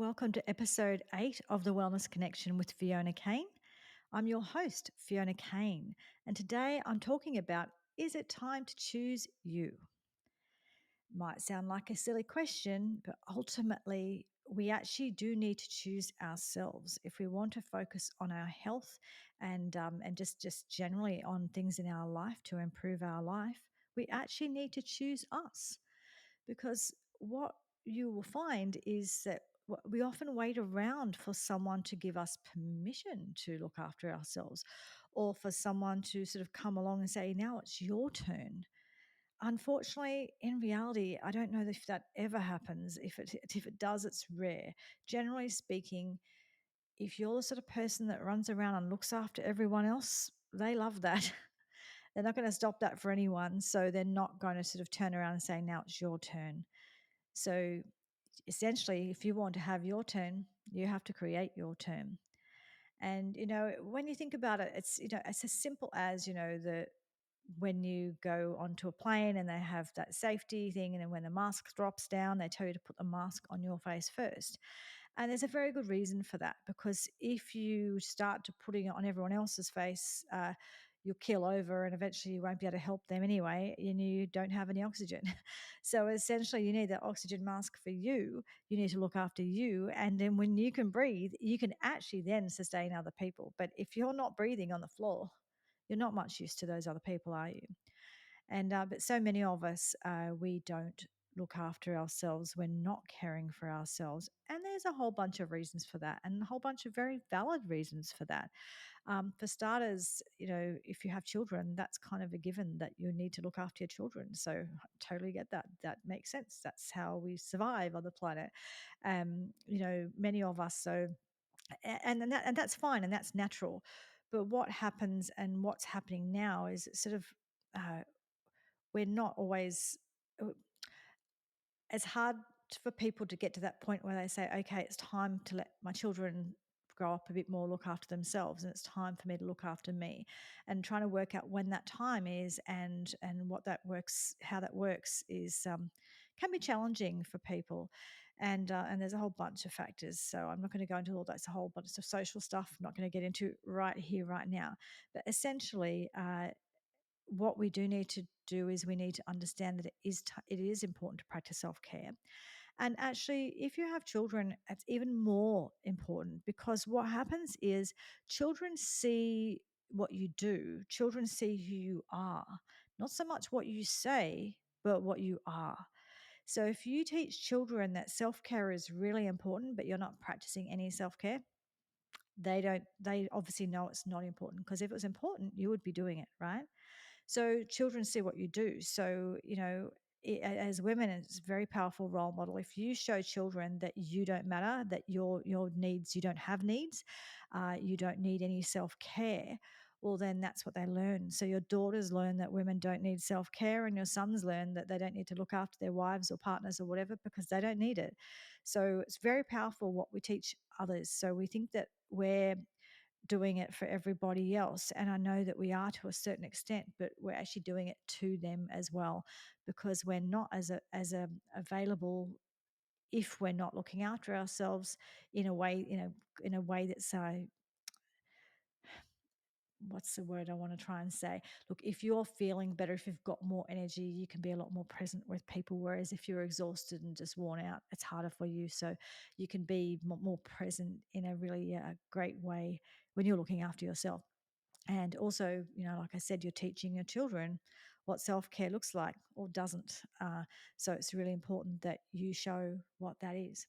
Welcome to episode 8 of the Wellness Connection with Fiona Kane. I'm your host, Fiona Kane, and today I'm talking about, is it time to choose you? Might sound like a silly question, but ultimately, we actually do need to choose ourselves if we want to focus on our health and just generally on things in our life to improve our life. We actually need to choose us, because what you will find is that we often wait around for someone to give us permission to look after ourselves, or for someone to sort of come along and say, now it's your turn. Unfortunately, in reality, I don't know if that ever happens. If it does, it's rare. Generally speaking, if you're the sort of person that runs around and looks after everyone else, they love that. They're not going to stop that for anyone. So they're not going to sort of turn around and say, now it's your turn. So essentially, if you want to have your turn, you have to create your turn. And, when you think about it, it's as simple as, the when you go onto a plane and they have that safety thing, and then when the mask drops down, they tell you to put the mask on your face first. And there's a very good reason for that, because if you start to putting it on everyone else's face, you'll keel over and eventually you won't be able to help them anyway, and you don't have any oxygen. So essentially, you need that oxygen mask for you. You need to look after you. And then when you can breathe, you can actually then sustain other people. But if you're not breathing on the floor, you're not much use to those other people, are you? And but so many of us, we don't look after ourselves. We're not caring for ourselves, and there's a whole bunch of reasons for that, and a whole bunch of very valid reasons for that. For starters, if you have children, that's kind of a given that you need to look after your children. So I totally get that. That makes sense. That's how we survive on the planet. Many of us. So and that's fine and that's natural. But what happens and what's happening now is sort of uh, we're not always it's hard for people to get to that point where they say, okay, it's time to let my children grow up a bit more, look after themselves, and it's time for me to look after me. And trying to work out when that time is and what that works, how that works, is can be challenging for people. And there's a whole bunch of factors. So I'm not going to go into all that. It's a whole bunch of social stuff I'm not going to get into right here, right now. But essentially, what we do need to do is we need to understand that it is important to practice self-care. And actually, if you have children, it's even more important, because what happens is children see what you do. Children see who you are, not so much what you say, but what you are. So if you teach children that self-care is really important, but you're not practicing any self-care, they obviously know it's not important, because if it was important, you would be doing it, right? So children see what you do. So, as women, it's a very powerful role model. If you show children that you don't matter, that your needs, you don't have needs, you don't need any self-care, well, then that's what they learn. So your daughters learn that women don't need self-care, and your sons learn that they don't need to look after their wives or partners or whatever, because they don't need it. So it's very powerful what we teach others. So we think that we're doing it for everybody else. And I know that we are to a certain extent, but we're actually doing it to them as well, because we're not as a available if we're not looking after ourselves in a way, in a way that's what's the word I want to try and say? Look, if you're feeling better, if you've got more energy, you can be a lot more present with people. Whereas if you're exhausted and just worn out, it's harder for you. So you can be more present in a really great way when you're looking after yourself. And also, like I said, you're teaching your children what self-care looks like or doesn't. So it's really important that you show what that is.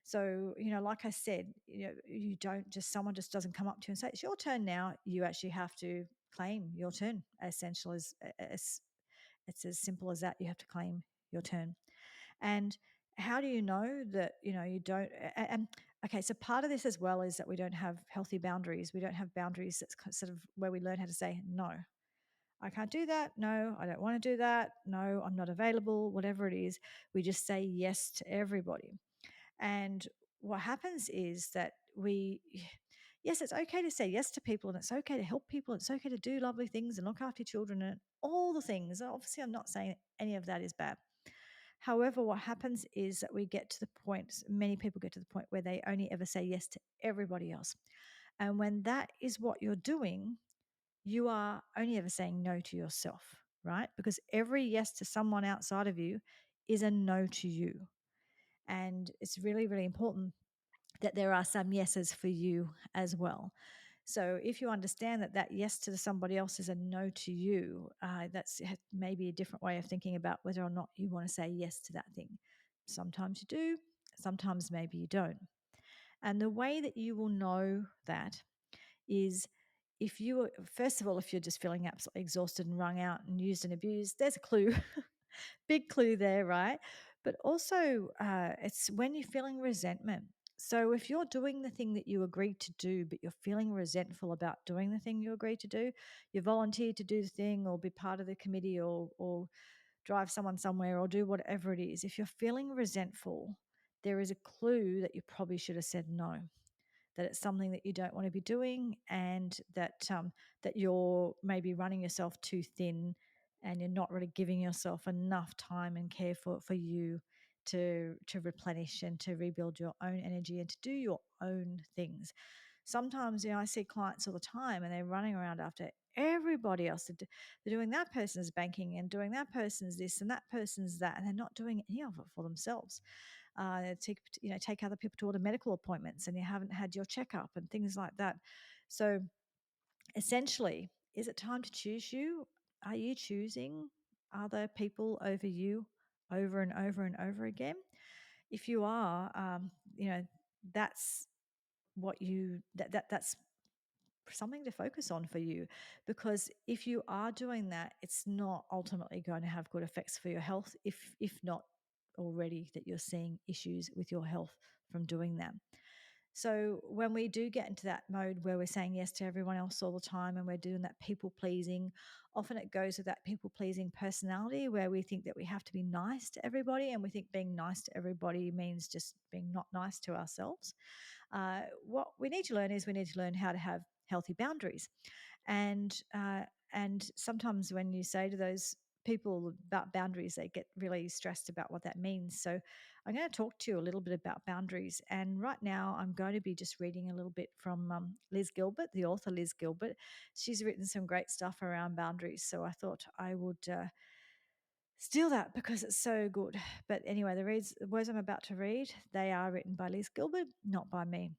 So, like I said, you don't just, someone just doesn't come up to you and say, it's your turn now. You actually have to claim your turn. Essentially, it's as simple as that. You have to claim your turn. And how do you know that, you don't? And okay, so part of this as well is that we don't have healthy boundaries. We don't have boundaries. That's sort of where we learn how to say, no, I can't do that. No, I don't want to do that. No, I'm not available, whatever it is. We just say yes to everybody. And what happens is that yes, it's okay to say yes to people, and it's okay to help people. And it's okay to do lovely things and look after your children and all the things. Obviously, I'm not saying any of that is bad. However, what happens is that we get to the point, many people get to the point where they only ever say yes to everybody else. And when that is what you're doing, you are only ever saying no to yourself, right? Because every yes to someone outside of you is a no to you. And it's really, really important that there are some yeses for you as well. So if you understand that that yes to somebody else is a no to you, that's maybe a different way of thinking about whether or not you want to say yes to that thing. Sometimes you do, sometimes maybe you don't. And the way that you will know that is if you, first of all, if you're just feeling absolutely exhausted and wrung out and used and abused, there's a clue. Big clue there, right? But also, it's when you're feeling resentment. So if you're doing the thing that you agreed to do, but you're feeling resentful about doing the thing you agreed to do, you volunteered to do the thing or be part of the committee or drive someone somewhere or do whatever it is. If you're feeling resentful, there is a clue that you probably should have said no, that it's something that you don't want to be doing, and that you're maybe running yourself too thin, and you're not really giving yourself enough time and care for you to replenish and to rebuild your own energy and to do your own things. Sometimes, I see clients all the time and they're running around after everybody else. They're doing that person's banking and doing that person's this and that person's that, and they're not doing any of it for themselves. Take other people to all the medical appointments and you haven't had your checkup and things like that. So essentially, is it time to choose you? Are you choosing other people over you over and over and over again? If you are, that's that's something to focus on for you, because if you are doing that, it's not ultimately going to have good effects for your health, if not already that you're seeing issues with your health from doing that. So when we do get into that mode where we're saying yes to everyone else all the time and we're doing that people pleasing, often it goes with that people pleasing personality where we think that we have to be nice to everybody, and we think being nice to everybody means just being not nice to ourselves. What we need to learn is we need to learn how to have healthy boundaries. And sometimes when you say to those people about boundaries, they get really stressed about what that means. So I'm going to talk to you a little bit about boundaries. And right now, I'm going to be just reading a little bit from Liz Gilbert, the author Liz Gilbert. She's written some great stuff around boundaries. So I thought I would steal that because it's so good. But anyway, the words I'm about to read, they are written by Liz Gilbert, not by me.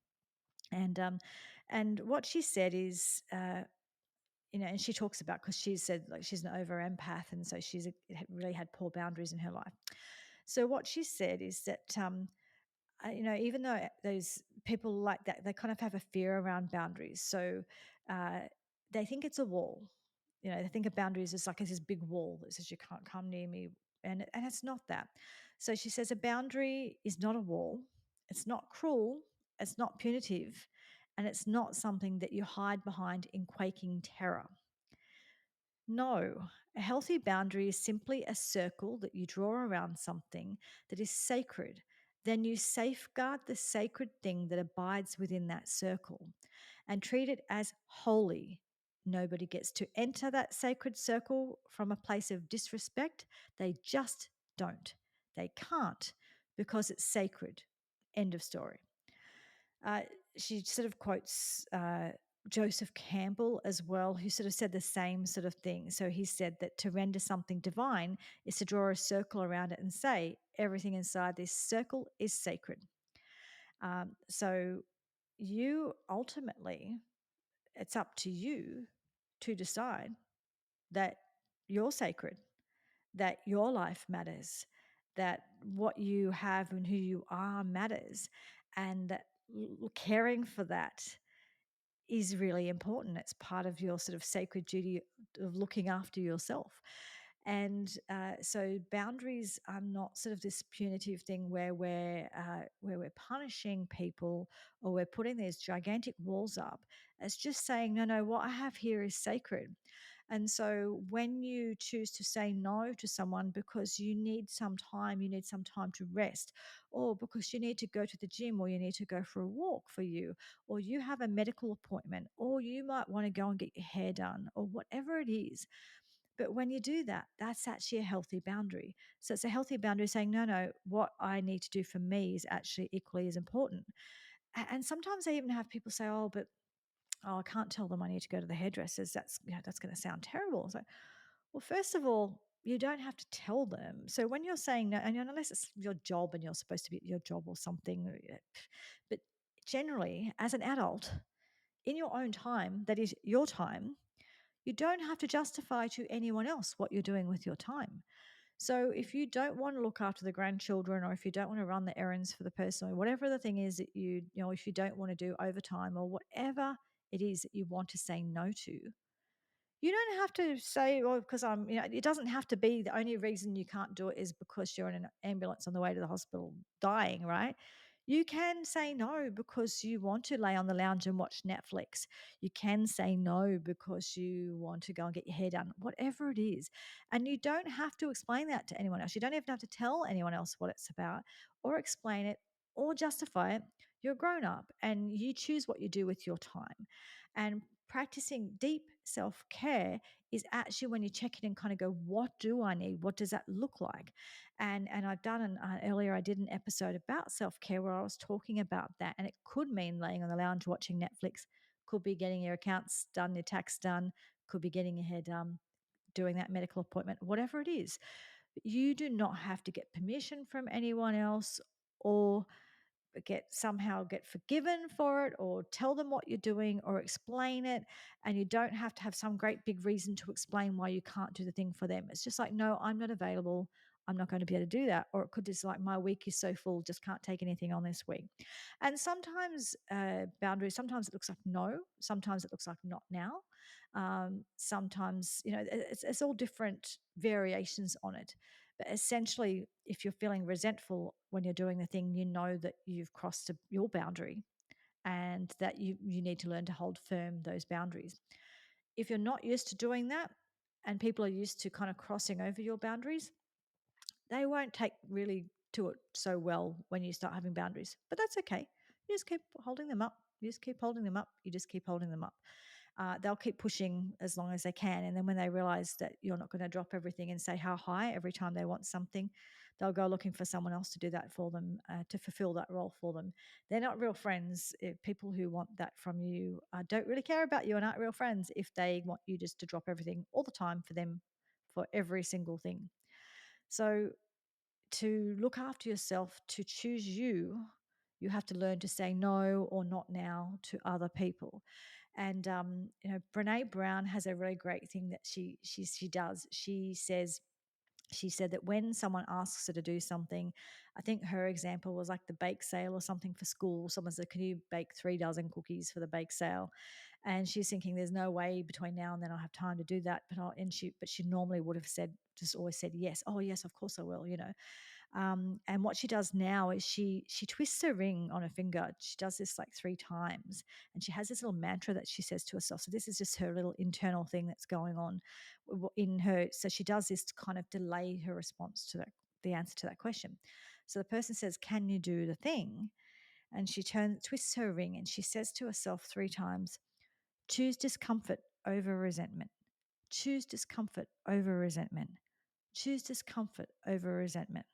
And what she said is, and she talks about, because she said like she's an over empath, and so really had poor boundaries in her life. So what she said is that even though those people like that, they kind of have a fear around boundaries. So uh, they think it's a wall. They think of boundaries as like this big wall that says you can't come near me, and it's not that. So she says a boundary is not a wall. It's not cruel. It's not punitive, and it's not something that you hide behind in quaking terror. No, a healthy boundary is simply a circle that you draw around something that is sacred. Then you safeguard the sacred thing that abides within that circle and treat it as holy. Nobody gets to enter that sacred circle from a place of disrespect. They just don't. They can't, because it's sacred. End of story. Uh, she sort of quotes Joseph Campbell as well, who sort of said the same sort of thing. So he said that to render something divine is to draw a circle around it and say, everything inside this circle is sacred. So you ultimately, it's up to you to decide that you're sacred, that your life matters, that what you have and who you are matters, and that caring for that is really important. It's part of your sort of sacred duty of looking after yourself. And so boundaries are not sort of this punitive thing where we're punishing people or we're putting these gigantic walls up. It's just saying, no, what I have here is sacred. And so when you choose to say no to someone because you need some time, to rest, or because you need to go to the gym, or you need to go for a walk for you, or you have a medical appointment, or you might want to go and get your hair done, or whatever it is, But when you do that, that's actually a healthy boundary. So it's a healthy boundary saying, no, no, what I need to do for me is actually equally as important. And sometimes I even have people say, oh, but oh, I can't tell them I need to go to the hairdressers. That's going to sound terrible. So, well, first of all, you don't have to tell them. So when you're saying no, and unless it's your job and you're supposed to be at your job or something, but generally, as an adult, in your own time, that is your time, you don't have to justify to anyone else what you're doing with your time. So if you don't want to look after the grandchildren, or if you don't want to run the errands for the person, or whatever the thing is that if you don't want to do overtime or whatever it is that you want to say no to, you don't have to say, well, because it doesn't have to be the only reason you can't do it is because you're in an ambulance on the way to the hospital dying, right? You can say no because you want to lay on the lounge and watch Netflix. You can say no because you want to go and get your hair done, whatever it is. And you don't have to explain that to anyone else. You don't even have to tell anyone else what it's about or explain it or justify it. You're grown up and you choose what you do with your time. And practicing deep self care is actually when you check in and kind of go, what do I need? What does that look like? And I've done earlier, I did an episode about self care where I was talking about that. And it could mean laying on the lounge watching Netflix, could be getting your accounts done, your tax done, could be getting your hair done, doing that medical appointment, whatever it is. You do not have to get permission from anyone else or get forgiven for it or tell them what you're doing or explain it, and you don't have to have some great big reason to explain why you can't do the thing for them. It's just like, no, I'm not available, I'm not going to be able to do that. Or it could just like, my week is so full, just can't take anything on this week. And sometimes boundaries, sometimes it looks like no, sometimes it looks like not now. Sometimes it's all different variations on it. But essentially, if you're feeling resentful when you're doing the thing, you know that you've crossed your boundary and that you need to learn to hold firm those boundaries. If you're not used to doing that and people are used to kind of crossing over your boundaries, they won't take really to it so well when you start having boundaries. But that's okay. You just keep holding them up. You just keep holding them up. You just keep holding them up. They'll keep pushing as long as they can. And then when they realize that you're not going to drop everything and say how high every time they want something, they'll go looking for someone else to do that for them, to fulfill that role for them. They're not real friends. People who want that from you don't really care about you and aren't real friends if they want you just to drop everything all the time for them for every single thing. So to look after yourself, to choose you, you have to learn to say no or not now to other people. And Brene Brown has a really great thing that she does. She said that when someone asks her to do something, I think her example was like the bake sale or something for school. Someone said, "Can you bake 3 dozen cookies for the bake sale?" And she's thinking, "There's no way between now and then I'll have time to do that." But she normally would have said, just always said yes. Oh yes, of course I will. And what she does now is she twists her ring on her finger. She does this like 3 times, and she has this little mantra that she says to herself. So this is just her little internal thing that's going on in her. So she does this to kind of delay her response to the answer to that question. So the person says, "Can you do the thing?" And she twists her ring, and she says to herself 3 times, "Choose discomfort over resentment. Choose discomfort over resentment. Choose discomfort over resentment."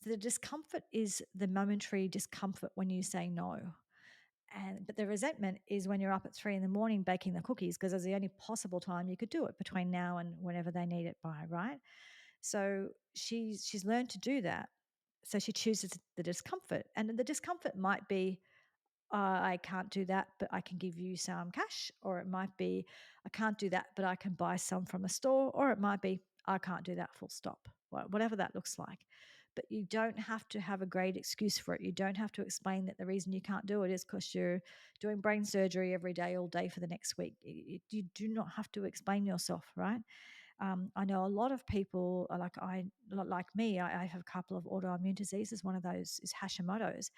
So the discomfort is the momentary discomfort when you say no. But the resentment is when you're up at 3 in the morning baking the cookies because it's the only possible time you could do it between now and whenever they need it by, right? So she's learned to do that. So she chooses the discomfort. And the discomfort might be, I can't do that, but I can give you some cash. Or it might be, I can't do that, but I can buy some from the store. Or it might be, I can't do that, full stop. Whatever that looks like. But you don't have to have a great excuse for it. You don't have to explain that the reason you can't do it is because you're doing brain surgery every day, all day for the next week. You do not have to explain yourself, right? I know a lot of people are like me. I have a couple of autoimmune diseases. One of those is Hashimoto's,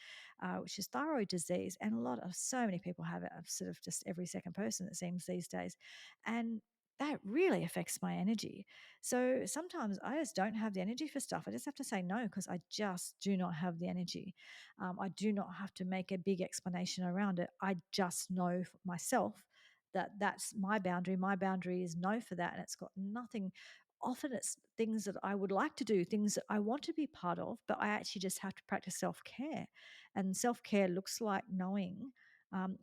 which is thyroid disease, and so many people have it. Sort of just every second person it seems these days, and that really affects my energy. So sometimes I just don't have the energy for stuff. I just have to say no because I just do not have the energy. I do not have to make a big explanation around it. I just know for myself that's my boundary. My boundary is no for that. And it's got nothing. Often it's things that I would like to do, things that I want to be part of, but I actually just have to practice self care. And self care looks like knowing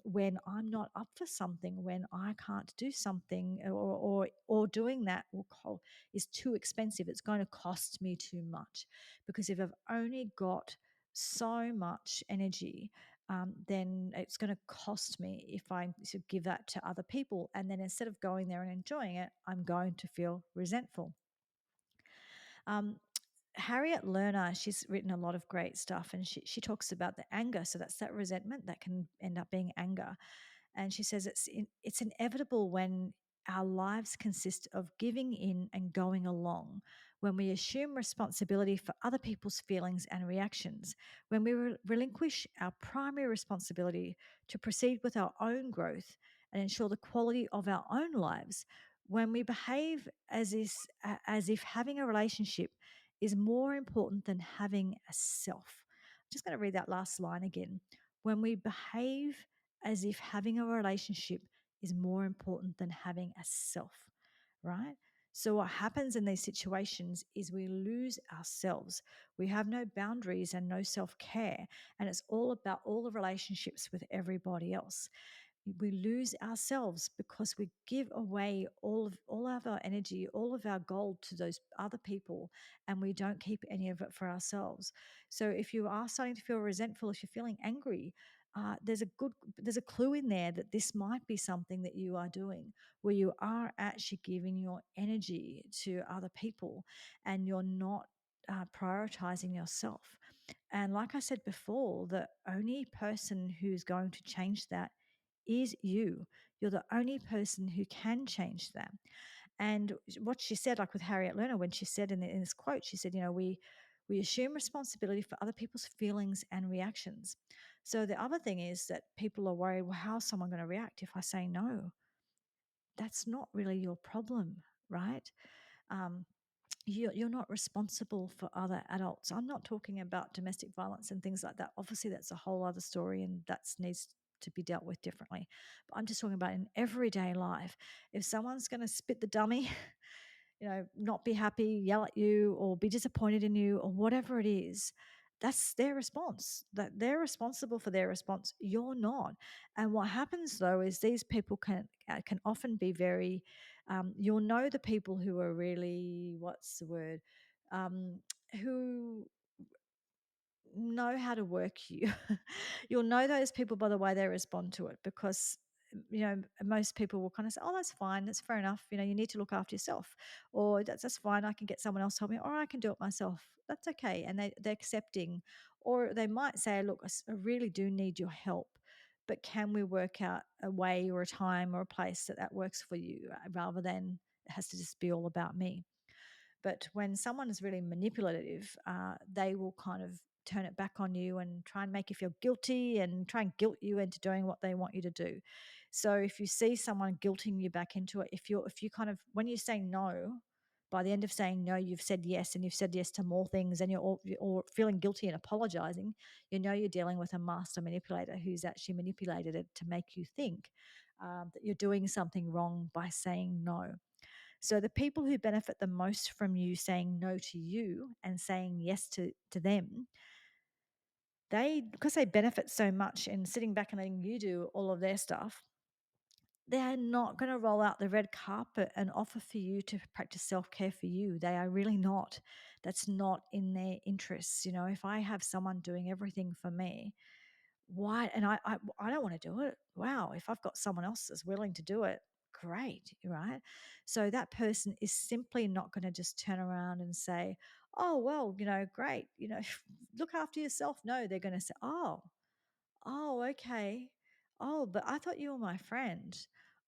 when I'm not up for something, when I can't do something, or doing that is too expensive. It's going to cost me too much, because if I've only got so much energy, then it's going to cost me if I should give that to other people. And then instead of going there and enjoying it, I'm going to feel resentful. Um, Harriet Lerner, she's written a lot of great stuff, and she talks about the anger. So that's that resentment that can end up being anger. And she says it's inevitable when our lives consist of giving in and going along, when we assume responsibility for other people's feelings and reactions, when we relinquish our primary responsibility to proceed with our own growth and ensure the quality of our own lives, when we behave as if having a relationship is more important than having a self. I'm just going to read that last line again. When we behave as if having a relationship is more important than having a self, right? So, what happens in these situations is we lose ourselves. We have no boundaries and no self care. And it's all about all the relationships with everybody else. We lose ourselves because we give away all of our energy, all of our gold to those other people, and we don't keep any of it for ourselves. So if you are starting to feel resentful, if you're feeling angry, there's a clue in there that this might be something that you are doing, where you are actually giving your energy to other people and you're not prioritizing yourself. And like I said before, the only person who's going to change that is you. You're the only person who can change that. And what she said, like with Harriet Lerner, when she said in this quote, she said, we assume responsibility for other people's feelings and reactions. So the other thing is that people are worried, well, how's someone going to react if I say no? That's not really your problem, right? Um, you're not responsible for other adults. I'm not talking about domestic violence and things like that. Obviously, that's a whole other story, and that needs to be dealt with differently. But I'm just talking about in everyday life. If someone's going to spit the dummy, not be happy, yell at you, or be disappointed in you, or whatever it is, that's their response. That they're responsible for their response. You're not. And what happens though is these people can often be very. You'll know the people who are really, what's the word, um, who know how to work you. You'll know those people by the way they respond to it, because most people will kind of say, oh, that's fine, that's fair enough, you need to look after yourself, or that's fine, I can get someone else to help me, or I can do it myself, that's okay. And they're accepting. Or they might say, look, I really do need your help, but can we work out a way or a time or a place that works for you, rather than it has to just be all about me. But when someone is really manipulative, they will kind of turn it back on you and try and make you feel guilty and try and guilt you into doing what they want you to do. So if you see someone guilting you back into it, if you kind of, when you say no, by the end of saying no, you've said yes, and you've said yes to more things, and you're feeling guilty and apologizing, you're dealing with a master manipulator who's actually manipulated it to make you think that you're doing something wrong by saying no. So the people who benefit the most from you saying no to you and saying yes to them, because they benefit so much in sitting back and letting you do all of their stuff, they're not going to roll out the red carpet and offer for you to practice self-care for you. They are really not. That's not in their interests. If I have someone doing everything for me, why? And I don't want to do it. Wow, if I've got someone else that's willing to do it, great, right? So that person is simply not going to just turn around and say, oh, well, great, look after yourself. No, they're going to say, oh, okay. Oh, but I thought you were my friend.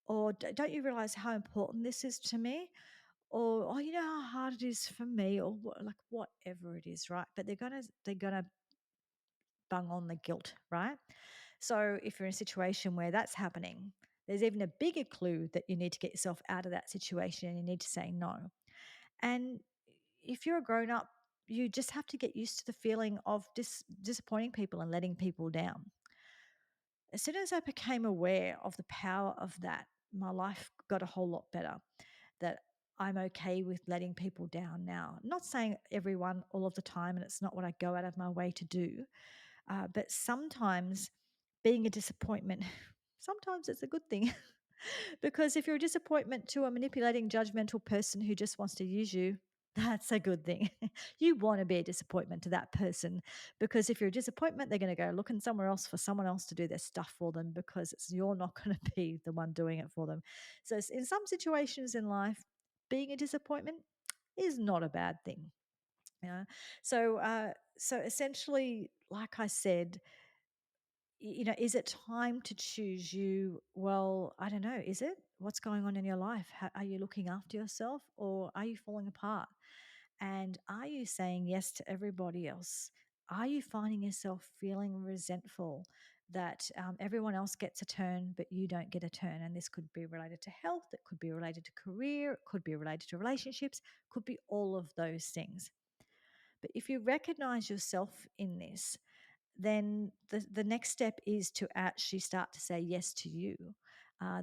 Or don't you realize how important this is to me? Or, oh, you know how hard it is for me, or like whatever it is, right? But they're gonna bung on the guilt, right? So if you're in a situation where that's happening, there's even a bigger clue that you need to get yourself out of that situation, and you need to say no. And if you're a grown up, you just have to get used to the feeling of disappointing people and letting people down. As soon as I became aware of the power of that, my life got a whole lot better, that I'm okay with letting people down now. Not saying everyone all of the time, and it's not what I go out of my way to do, but sometimes being a disappointment, sometimes it's a good thing. Because if you're a disappointment to a manipulating, judgmental person who just wants to use you, that's a good thing. You want to be a disappointment to that person, because if you're a disappointment, they're going to go looking somewhere else for someone else to do their stuff for them, because you're not going to be the one doing it for them. So in some situations in life, being a disappointment is not a bad thing. Yeah. So essentially, like I said, is it time to choose you? Well, I don't know. Is it? What's going on in your life? Are you looking after yourself, or are you falling apart? And are you saying yes to everybody else? Are you finding yourself feeling resentful that everyone else gets a turn, but you don't get a turn? And this could be related to health, it could be related to career, it could be related to relationships, could be all of those things. But if you recognize yourself in this, then the next step is to actually start to say yes to you.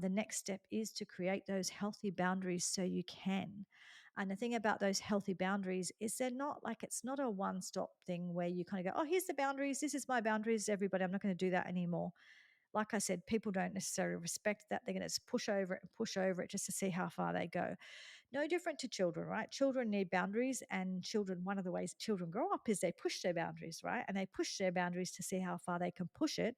The next step is to create those healthy boundaries so you can. And the thing about those healthy boundaries is they're not like, it's not a one stop thing where you kind of go, oh, here's the boundaries. This is my boundaries, everybody. I'm not going to do that anymore. Like I said, people don't necessarily respect that. They're going to just push over it and push over it just to see how far they go. No different to children, right? Children need boundaries, and children, one of the ways children grow up is they push their boundaries, right? And they push their boundaries to see how far they can push it.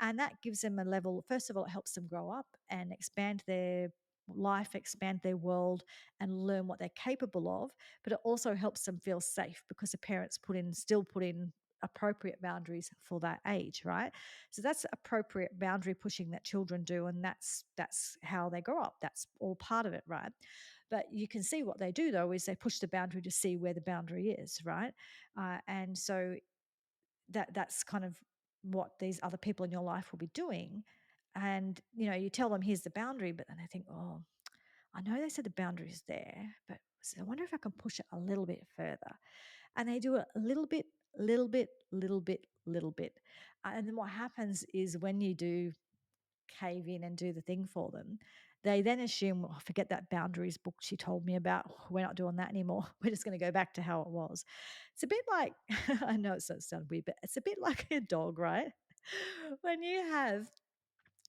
And that gives them a level, first of all, it helps them grow up and expand their life, expand their world, and learn what they're capable of. But it also helps them feel safe because the parents still put in appropriate boundaries for that age, right? So that's appropriate boundary pushing that children do, and that's how they grow up. That's all part of it, right? But you can see what they do though is they push the boundary to see where the boundary is, right? And so that's kind of what these other people in your life will be doing. And you tell them here's the boundary, but then they think, oh, I know they said the boundary is there, but so I wonder if I can push it a little bit further. And they do it a little bit, little bit, little bit, little bit. And then what happens is when you do cave in and do the thing for them, they then assume, well, forget that boundaries book she told me about. We're not doing that anymore. We're just going to go back to how it was. It's a bit like, I know it sounds weird, but it's a bit like a dog, right? When you have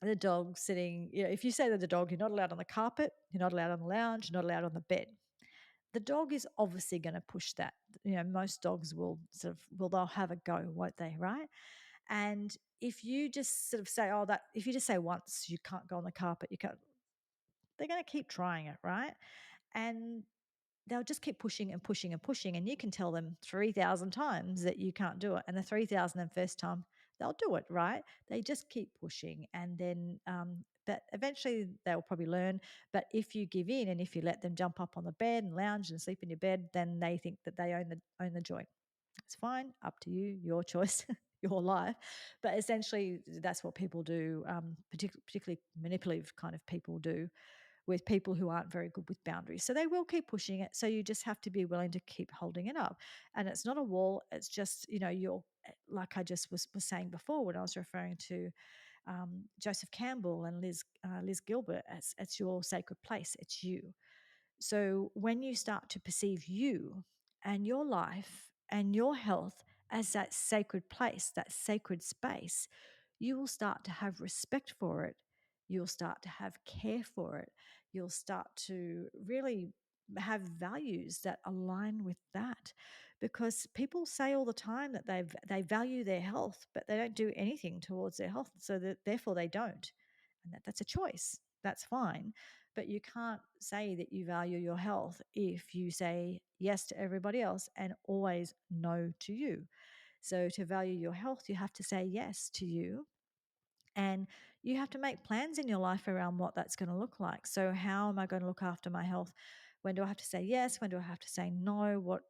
the dog sitting, if you say to the dog, you're not allowed on the carpet, you're not allowed on the lounge, you're not allowed on the bed, the dog is obviously going to push that. Most dogs will they'll have a go, won't they? Right. And if you just sort of say, oh, that, if you just say once you can't go on the carpet, you can't, they're going to keep trying it, right? And they'll just keep pushing and pushing and pushing. And you can tell them 3,000 times that you can't do it. And the 3,001st time, they'll do it, right? They just keep pushing. And then, but eventually they'll probably learn. But if you give in and if you let them jump up on the bed and lounge and sleep in your bed, then they think that they own the joint. It's fine, up to you, your choice, your life. But essentially, that's what people do, particularly manipulative kind of people do with people who aren't very good with boundaries. So they will keep pushing it. So you just have to be willing to keep holding it up. And it's not a wall. It's just, you're like I just was saying before when I was referring to Joseph Campbell and Liz Gilbert. It's your sacred place. It's you. So when you start to perceive you and your life and your health as that sacred place, that sacred space, you will start to have respect for it. You'll start to have care for it. You'll start to really have values that align with that. Because people say all the time that they value their health, but they don't do anything towards their health. So that therefore they don't. And that's a choice. That's fine. But you can't say that you value your health if you say yes to everybody else and always no to you. So to value your health, you have to say yes to you, and you have to make plans in your life around what that's going to look like. So how am I going to look after my health? When do I have to say yes? When do I have to say no? What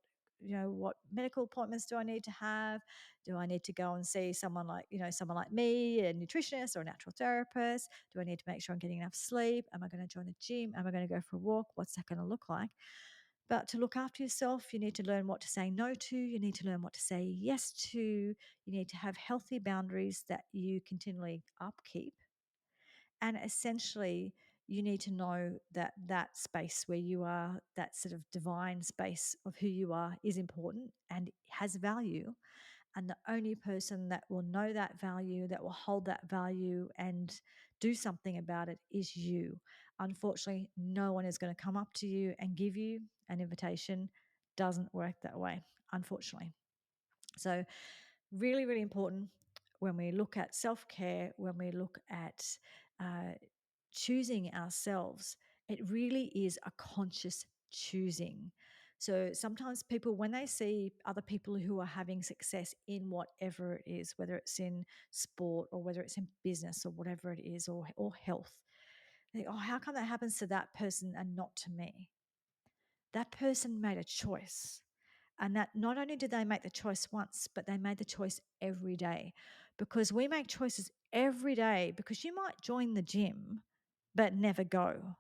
medical appointments do I need to have? Do I need to go and see someone like me, a nutritionist or a natural therapist? Do I need to make sure I'm getting enough sleep? Am I going to join the gym? Am I going to go for a walk? What's that going to look like? But to look after yourself, you need to learn what to say no to. You need to learn what to say yes to. You need to have healthy boundaries that you continually upkeep. And essentially, you need to know that that space where you are, that sort of divine space of who you are, is important and has value. And the only person that will know that value, that will hold that value and do something about it is you. Unfortunately, no one is going to come up to you and give you an invitation. Doesn't work that way, unfortunately. So, really, really important when we look at self care, when we look at uh, choosing ourselves, it really is a conscious choosing. So sometimes people, when they see other people who are having success in whatever it is, whether it's in sport or whether it's in business or whatever it is, or health, they think, oh, how come that happens to that person and not to me? That person made a choice. And that not only did they make the choice once, but they made the choice every day. Because we make choices every day, because you might join the gym, but never go.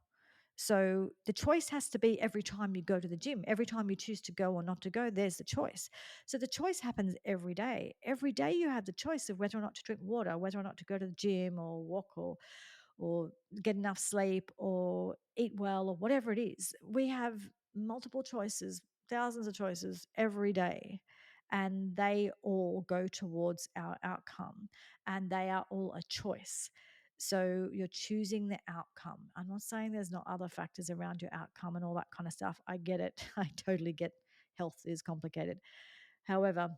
So the choice has to be every time you go to the gym, every time you choose to go or not to go, there's the choice. So the choice happens every day. Every day you have the choice of whether or not to drink water, whether or not to go to the gym or walk or get enough sleep or eat well or whatever it is. We have multiple choices, thousands of choices every day. And they all go towards our outcome, and they are all a choice. So you're choosing the outcome. I'm not saying there's not other factors around your outcome and all that kind of stuff. I get it. I totally get health is complicated. However,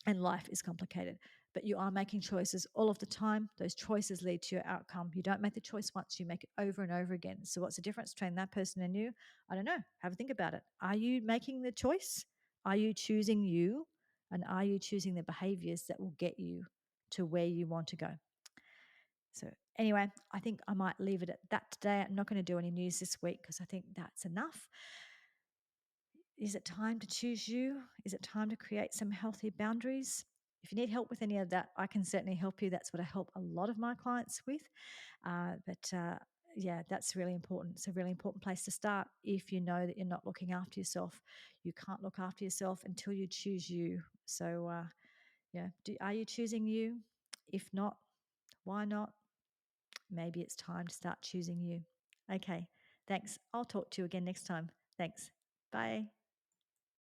and life is complicated, but you are making choices all of the time. Those choices lead to your outcome. You don't make the choice once, you make it over and over again. So what's the difference between that person and you? I don't know. Have a think about it. Are you making the choice? Are you choosing you? And are you choosing the behaviors that will get you to where you want to go? So anyway, I think I might leave it at that today. I'm not going to do any news this week because I think that's enough. Is it time to choose you? Is it time to create some healthy boundaries? If you need help with any of that, I can certainly help you. That's what I help a lot of my clients with. But yeah, that's really important. It's a really important place to start. If you know that you're not looking after yourself, you can't look after yourself until you choose you. So, yeah, are you choosing you? If not, why not? Maybe it's time to start choosing you. Okay, thanks. I'll talk to you again next time. Thanks. Bye.